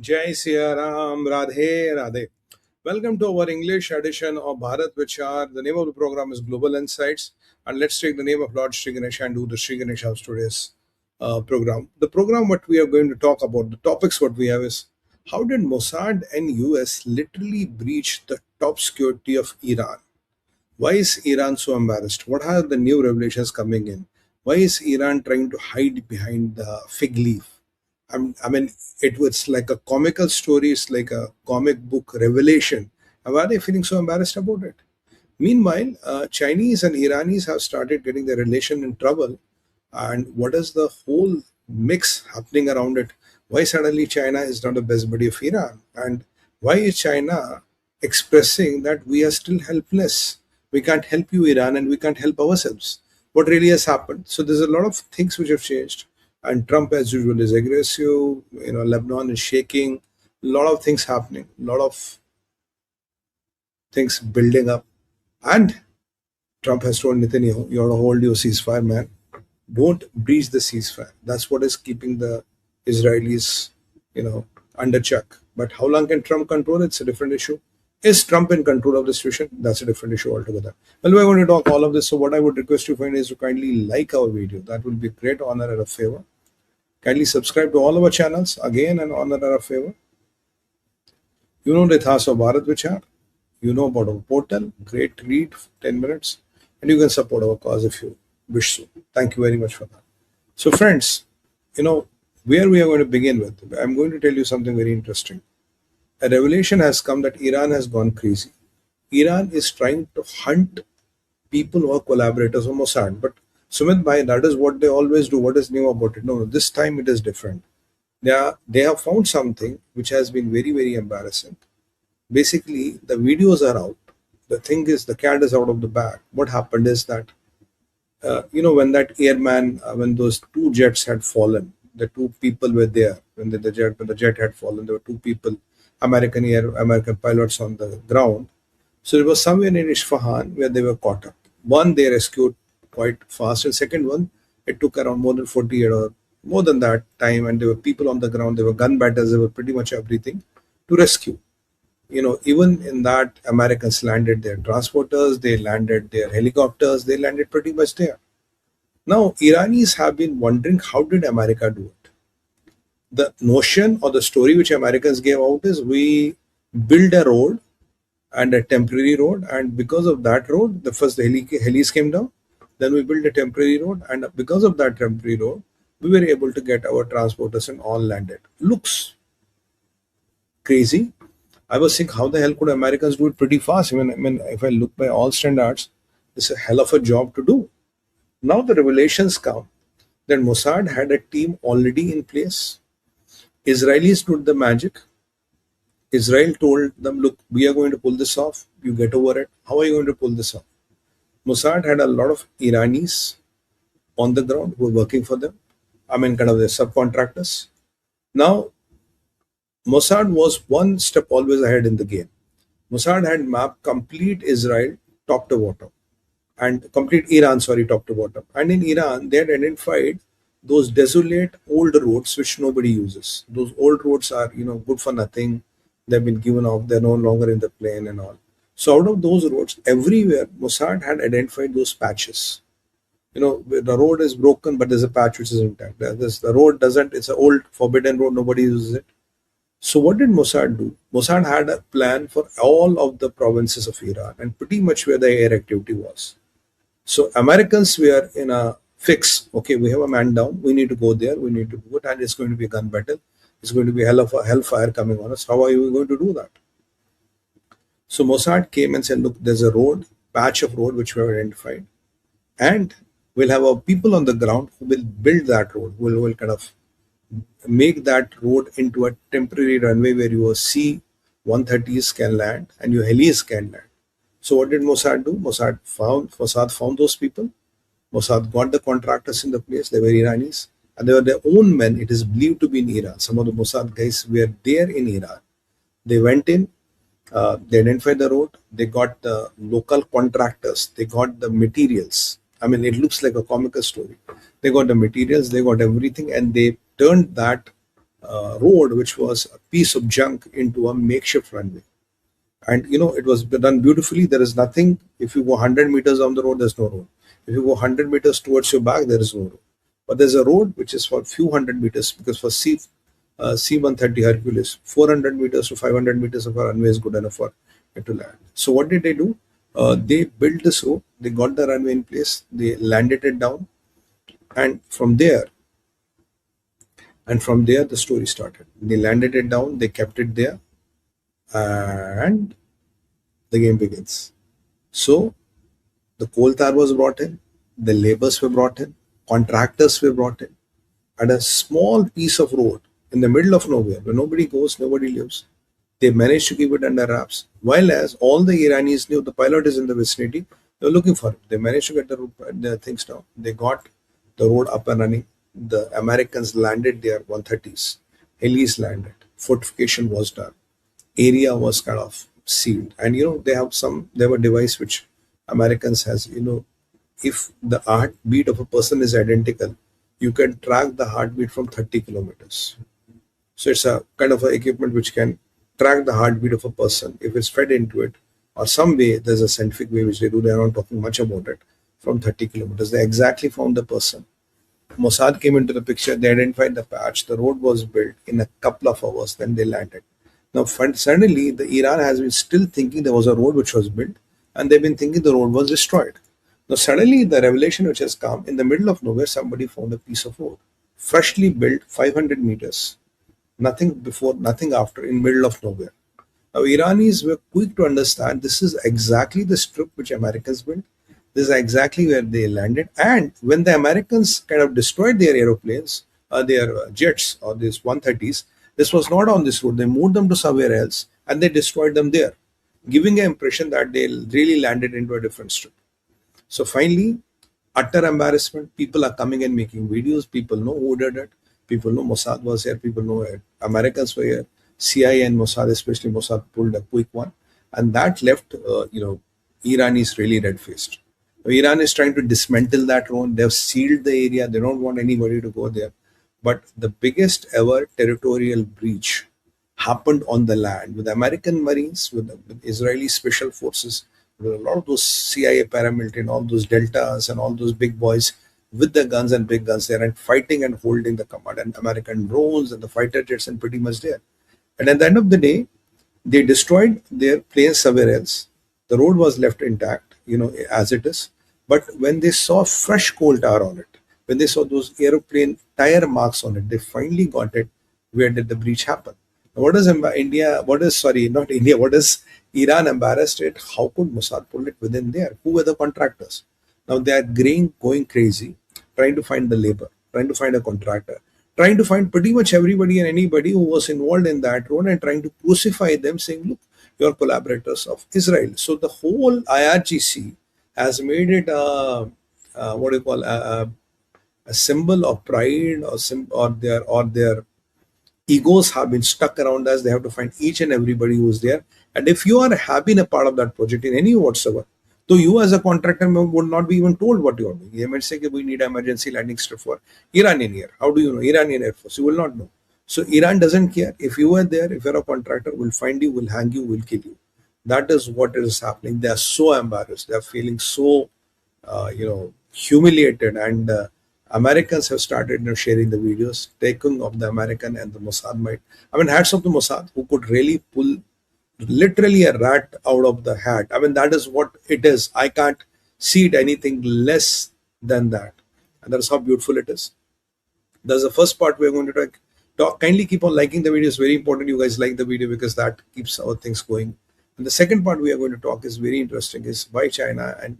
Jai Siya Ram, Radhe Radhe. Welcome to our English edition of Bharat Vichar. The name of the program is Global Insights. And let's take the name of Lord Sri Ganesha and do the Sri Ganesha of today's program. The program, what we are going to talk about, the topics what we have is how did Mossad and US literally breach the top security of Iran? Why is Iran so embarrassed? What are the new revelations coming in? Why is Iran trying to hide behind the fig leaf? I mean, it was like a comical story. It's like a comic book revelation. And why are they feeling so embarrassed about it? Meanwhile, Chinese and Iranis have started getting their relation in trouble. And what is the whole mix happening around it? Why suddenly China is not the best buddy of Iran? And why is China expressing that we are still helpless? We can't help you, Iran, and we can't help ourselves. What really has happened? So there's a lot of things which have changed. And Trump, as usual, is aggressive. Lebanon is shaking. A lot of things happening. A lot of things building up. And Trump has told Netanyahu, you have to hold your ceasefire, man. Don't breach the ceasefire. That's what is keeping the Israelis, under check. But how long can Trump control it? It's a different issue. Is Trump in control of the situation? That's a different issue altogether. Well, we're going to talk all of this. So what I would request you find is to kindly like our video. That will be a great honor and a favor. Kindly subscribe to all our channels. Again, an honor and a favor. You know the Ithas of Bharat Vichar. You know about our portal. Great read, 10 minutes. And you can support our cause if you wish so. Thank you very much for that. So friends, where we are going to begin with, I'm going to tell you something very interesting. A revelation has come that Iran has gone crazy. Iran is trying to hunt people who are collaborators of Mossad. But Sumit bhai, that is what they always do. What is new about it? No, this time it is different. They have found something which has been very, very embarrassing. Basically, the videos are out. The thing is, the cat is out of the bag. What happened is that, when that airman, when those two jets had fallen, the two people were there. When the jet had fallen, there were two people, American pilots on the ground. So it was somewhere in Isfahan where they were caught up. One they rescued quite fast, and second one it took around more than 48 or more than that time, and there were people on the ground. There were gun battles. There were pretty much everything to rescue. Even in that, Americans landed their transporters, they landed their helicopters, they landed pretty much there. Now, Iranis have been wondering, how did America do it? The notion or the story which Americans gave out is we build a road and a temporary road, and because of that road, the first helis came down, then we built a temporary road, and because of that temporary road, we were able to get our transporters and all landed. Looks crazy. I was thinking, how the hell could Americans do it pretty fast? I mean, if I look by all standards, it's a hell of a job to do. Now the revelations come that Mossad had a team already in place. Israelis did the magic. Israel told them, look, we are going to pull this off. You get over it. How are you going to pull this off? Mossad had a lot of Iranis on the ground who were working for them. Kind of the subcontractors. Now, Mossad was one step always ahead in the game. Mossad had mapped complete Israel top to bottom, and complete Iran, top to bottom. And in Iran, they had identified those desolate old roads which nobody uses. Those old roads are, good for nothing. They've been given off. They're no longer in the plane and all. So out of those roads, everywhere, Mossad had identified those patches. The road is broken, but there's a patch which is intact. The road doesn't, it's an old forbidden road. Nobody uses it. So what did Mossad do? Mossad had a plan for all of the provinces of Iran and pretty much where the air activity was. So Americans were in a fix. Okay, we have a man down. We need to go there. We need to do it. And it's going to be a gun battle. It's going to be a hell of a hellfire coming on us. How are you going to do that? So Mossad came and said, look, there's a patch of road which we have identified. And we'll have our people on the ground who will build that road. We'll kind of make that road into a temporary runway where your C-130s can land and your helis can land. So what did Mossad do? Mossad found those people. Mossad got the contractors in the place. They were Iranis, and they were their own men. It is believed to be in Iran. Some of the Mossad guys were there in Iran. They went in, they identified the road, they got the local contractors, they got the materials. It looks like a comical story. They got the materials, they got everything, and they turned that road which was a piece of junk into a makeshift runway. And it was done beautifully. There is nothing. If you go 100 meters down the road, there's no road. If you go 100 meters towards your back, there is no road. But there's a road which is for few hundred meters, because for C-130 Hercules, 400 meters to 500 meters of a runway is good enough for it to land. So what did they do? They built this road. They got the runway in place. They landed it down, and from there the story started. They landed it down. They kept it there, and the game begins. So the coal tar was brought in, the laborers were brought in, contractors were brought in, and a small piece of road in the middle of nowhere where nobody goes, nobody lives. They managed to keep it under wraps. While as all the Iranis knew the pilot is in the vicinity, they were looking for him. They managed to get the things down. They got the road up and running. The Americans landed their 130s. Helis landed. Fortification was done. Area was kind of sealed. And they have a device which Americans has, if the heartbeat of a person is identical, you can track the heartbeat from 30 kilometers. So it's a kind of a equipment which can track the heartbeat of a person if it's fed into it, or some way. There's a scientific way which they do. They're not talking much about it. From 30 kilometers, they exactly found the person. Mossad came into the picture. They identified the patch. The road was built in a couple of hours. Then they landed. Now, suddenly, the Iran has been still thinking there was a road which was built, and they've been thinking the road was destroyed. Now, suddenly, the revelation which has come, in the middle of nowhere, somebody found a piece of road, freshly built, 500 meters, nothing before, nothing after, in middle of nowhere. Now, Iranis were quick to understand this is exactly the strip which Americans built. This is exactly where they landed. And when the Americans kind of destroyed their aeroplanes, their jets, or these 130s, this was not on this road. They moved them to somewhere else, and they destroyed them there, giving an impression that they really landed into a different strip. So finally, utter embarrassment. People are coming and making videos. People know who did it. People know Mossad was here. People know it. Americans were here. CIA and Mossad, especially Mossad, pulled a quick one, and that left Iran is really red-faced. Iran is trying to dismantle that road. They've sealed the area. They don't want anybody to go there. But the biggest ever territorial breach happened on the land with American Marines, with Israeli special forces, with a lot of those CIA paramilitary and all those deltas and all those big boys with the guns and big guns there, and fighting and holding the command, and American drones and the fighter jets and pretty much there. And at the end of the day, they destroyed their planes somewhere else. The road was left intact, as it is. But when they saw fresh coal tar on it, when they saw those aeroplane tire marks on it, they finally got it. Where did the breach happen? Now, what is India? What is, sorry, not India? What is Iran embarrassed at? How could Mossad pull it within there? Who were the contractors? Now they are going crazy, trying to find the labor, trying to find a contractor, trying to find pretty much everybody and anybody who was involved in that road, and trying to crucify them, saying, "Look, you're collaborators of Israel." So the whole IRGC has made it what do you call a symbol of pride, or their egos have been stuck around us. They have to find each and everybody who's there. And if you are have been a part of that project in any whatsoever, so you as a contractor would not be even told what you are doing. They might say, we need emergency landing strip for Iranian Air. How do you know? Iranian Air Force. You will not know. So Iran doesn't care. If you are there, if you're a contractor, we'll find you, we'll hang you, we'll kill you. That is what is happening. They are so embarrassed. They are feeling so, humiliated. And Americans have started sharing the videos, taking of the American and the Mossad might. I mean, hats off to Mossad, who could really pull literally a rat out of the hat. I mean, that is what it is. I can't see it anything less than that. And that's how beautiful it is. That's the first part we're going to talk. Kindly keep on liking the video. It's very important you guys like the video, because that keeps our things going. And the second part we are going to talk is very interesting, is why China and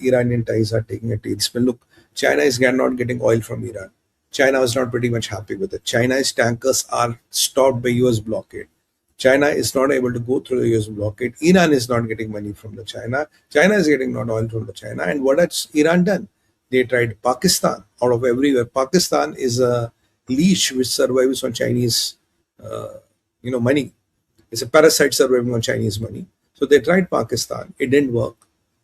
Iranian ties are taking a tailspin. Look, China is not getting oil from Iran. China is not pretty much happy with it. China's tankers are stopped by US blockade. China is not able to go through the US blockade. Iran is not getting money from the China. China is getting not oil from the China. And what has Iran done? They tried Pakistan out of everywhere. Pakistan is a leech which survives on Chinese, money. It's a parasite surviving on Chinese money. So they tried Pakistan. It didn't work.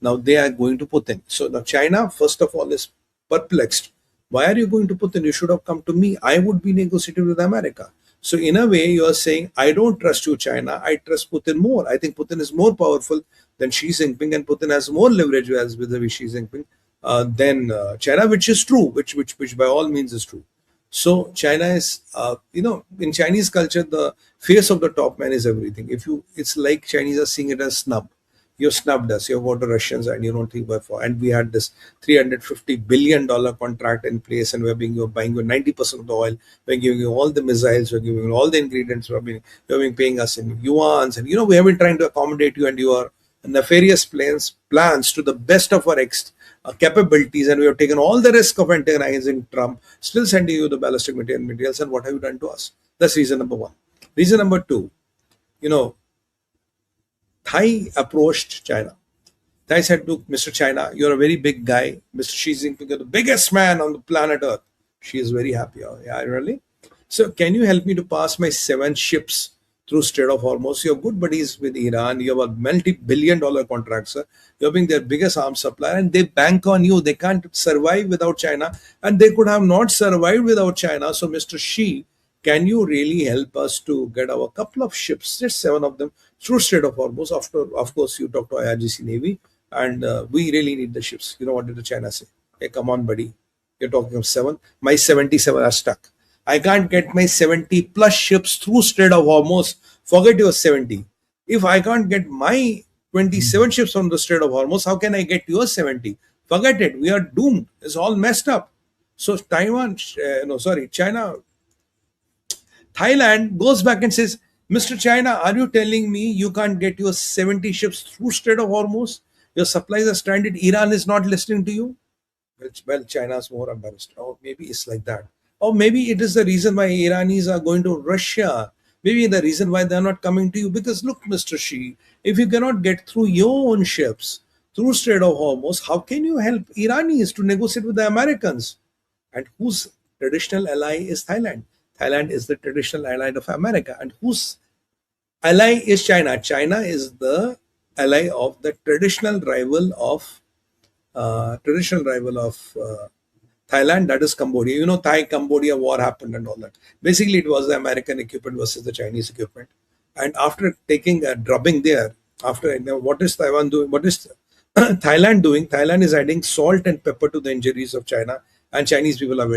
Now they are going to Putin. So now China, first of all, is perplexed Why are you going to Putin? You should have come to me. I would be negotiating with America. So in a way, you are saying, I don't trust you, China. I trust Putin more. I think Putin is more powerful than Xi Jinping, and Putin has more leverage as with Xi Jinping than China, which is true, which by all means is true. So China is, in Chinese culture, the face of the top man is everything. It's like Chinese are seeing it as snub. You snubbed us. You have got the Russians, and you don't think by four. And we had this $350 billion contract in place, and you're buying you 90% of the oil. We're giving you all the missiles. We're giving you all the ingredients. You've been paying us in yuans, and we have been trying to accommodate you and your nefarious plans to the best of our capabilities, and we have taken all the risk of antagonizing Trump, still sending you the ballistic materials, and what have you done to us? That's reason number one. Reason number two, you know, Thai approached China. Thai said to Mr. China, you're a very big guy. Mr. Xi Jinping, you're the biggest man on the planet Earth. She is very happy. Oh, yeah, really? So can you help me to pass my 7 ships through Strait of Hormuz? You're good buddies with Iran. You have a multi-billion-dollar contract, sir. You're being their biggest arms supplier, and they bank on you. They can't survive without China, and they could have not survived without China. So, Mr. Xi, can you really help us to get our couple of ships, just 7 of them, through Strait of Hormuz? After, of course, you talk to IRGC Navy, and we really need the ships. You know what did the China say? Hey, come on, buddy. You're talking of 7. My 77 are stuck. I can't get my 70 plus ships through Strait of Hormuz. Forget your 70. If I can't get my 27 ships from the Strait of Hormuz, how can I get your 70? Forget it. We are doomed. It's all messed up. So China, Thailand goes back and says, Mr. China, are you telling me you can't get your 70 ships through Strait of Hormuz? Your supplies are stranded. Iran is not listening to you. Well, China's more embarrassed. Or maybe it's like that. Or maybe it is the reason why Iranis are going to Russia. Maybe the reason why they're not coming to you. Because look, Mr. Xi, if you cannot get through your own ships through Strait of Hormuz, how can you help Iranis to negotiate with the Americans? And whose traditional ally is Thailand? Thailand is the traditional ally of America. And whose ally is China? China is the ally of the traditional rival of Thailand, that is Cambodia. Thai-Cambodia war happened and all that. Basically, it was the American equipment versus the Chinese equipment. And after taking a drubbing there, what is Taiwan doing? What is Thailand doing? Thailand is adding salt and pepper to the injuries of China, and Chinese people are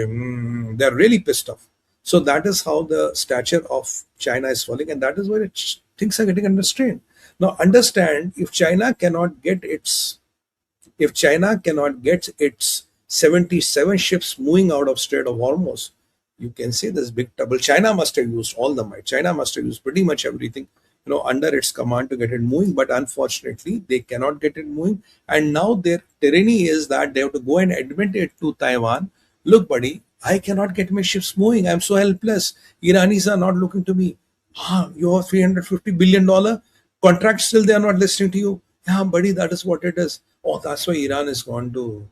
they're really pissed off. So that is how the stature of China is falling, and that is why things are getting under strain. Now, understand, if China cannot get its 77 ships moving out of Strait of Hormuz, you can say there's big trouble. China must have used all the might. China must have used pretty much everything, under its command to get it moving. But unfortunately, they cannot get it moving. And now their tyranny is that they have to go and admit it to Taiwan. Look, buddy, I cannot get my ships moving. I'm so helpless. Iranis are not looking to me. You have $350 billion contract, still they are not listening to you. Yeah, buddy, that is what it is. Oh, that's why Iran is gone to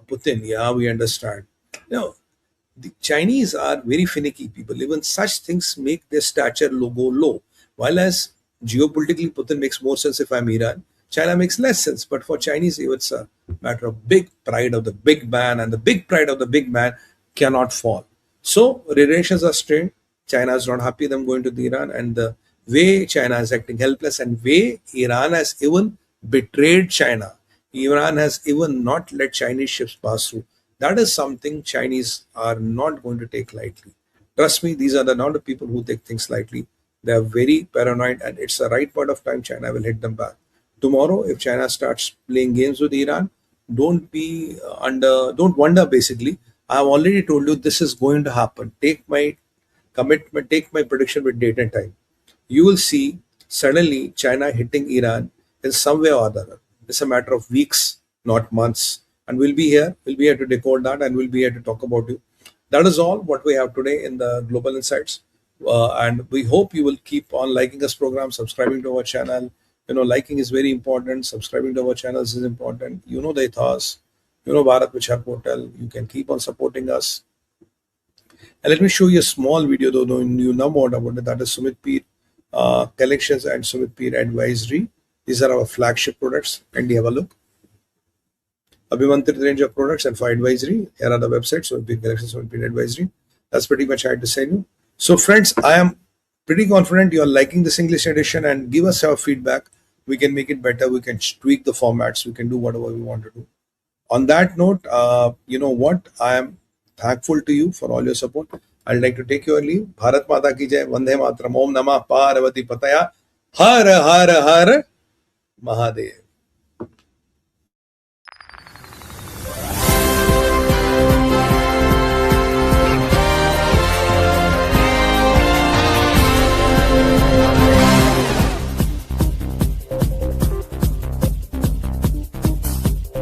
Putin. Yeah, we understand. The Chinese are very finicky people. Even such things make their stature go low. While as geopolitically, Putin makes more sense if I'm Iran. China makes less sense. But for Chinese, it's a matter of big pride of the big man, and the big pride of the big man cannot fall. So relations are strained. China is not happy them going to the Iran, and the way China is acting helpless, and way Iran has even betrayed China. Iran has even not let Chinese ships pass through. That is something Chinese are not going to take lightly. Trust me, these are not the people who take things lightly. They are very paranoid, and it's the right point of time China will hit them back. Tomorrow, if China starts playing games with Iran, don't wonder basically. I have already told you this is going to happen. Take my commitment, take my prediction with date and time. You will see suddenly China hitting Iran in some way or other. It's a matter of weeks, not months. And we'll be here to decode that, and we'll be here to talk about you. That is all what we have today in the Global Insights. And we hope you will keep on liking this program, subscribing to our channel. Liking is very important. Subscribing to our channels is important. You know the ethos. Bharat Vichar Portal. You can keep on supporting us. And let me show you a small video, though you know more about it. That is SUMIT Peer Collections and SUMIT Peer Advisory. These are our flagship products. Kindly have a look. Abhimantrit range of products and for advisory. Here are the websites. So big Galaxy 17 advisory. That's pretty much I had to say you. So friends, I am pretty confident you are liking this English edition and give us your feedback. We can make it better. We can tweak the formats. We can do whatever we want to do. On that note, you know what? I am thankful to you for all your support. I'd like to take your leave. Bharat Mata ki jai, Vande Mataram, Om Namah Parvati Pataya, Har Har Har Mahadev.